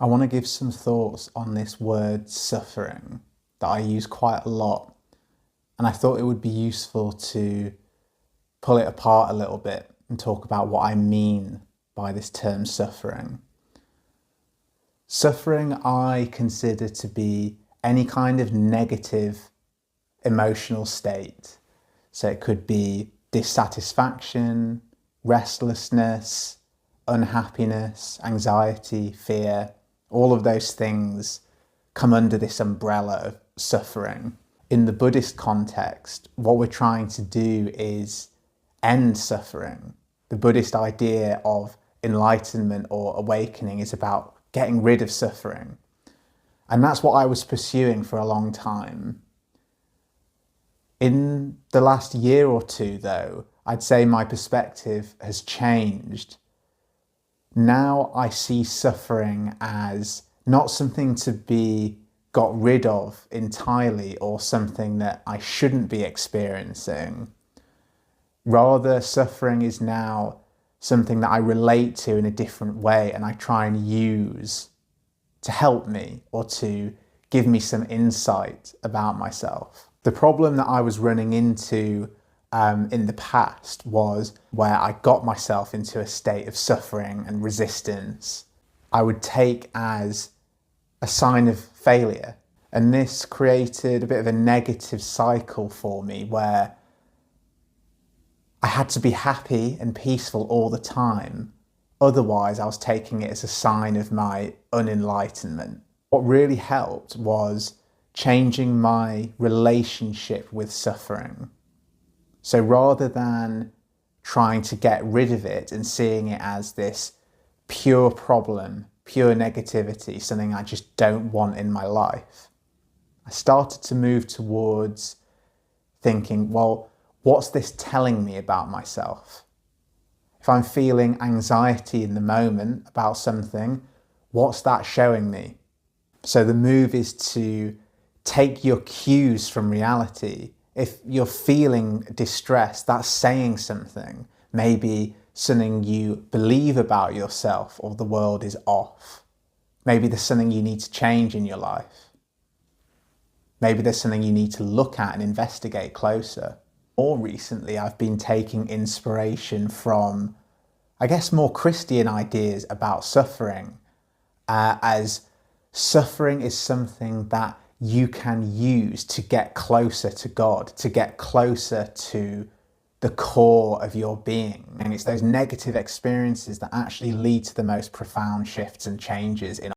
I want to give some thoughts on this word suffering that I use quite a lot, and I thought it would be useful to pull it apart a little bit and talk about what I mean by this term suffering. Suffering I consider to be any kind of negative emotional state. So it could be dissatisfaction, restlessness, unhappiness, anxiety, fear. All of those things come under this umbrella of suffering. In the Buddhist context, what we're trying to do is end suffering. The Buddhist idea of enlightenment or awakening is about getting rid of suffering. And that's what I was pursuing for a long time. In the last year or two, though, I'd say my perspective has changed. Now I see suffering as not something to be got rid of entirely or something that I shouldn't be experiencing. Rather, suffering is now something that I relate to in a different way and I try and use to help me or to give me some insight about myself. The problem that I was running into in the past was where I got myself into a state of suffering and resistance. I would take as a sign of failure, and this created a bit of a negative cycle for me where I had to be happy and peaceful all the time. Otherwise, I was taking it as a sign of my unenlightenment. What really helped was changing my relationship with suffering. So rather than trying to get rid of it and seeing it as this pure problem, pure negativity, something I just don't want in my life, I started to move towards thinking, well, what's this telling me about myself? If I'm feeling anxiety in the moment about something, what's that showing me? So the move is to take your cues from reality. If you're feeling distress, that's saying something. Maybe something you believe about yourself or the world is off. Maybe there's something you need to change in your life. Maybe there's something you need to look at and investigate closer. More recently, I've been taking inspiration from, I guess, more Christian ideas about suffering, as suffering is something that you can use to get closer to God, to get closer to the core of your being. And it's those negative experiences that actually lead to the most profound shifts and changes in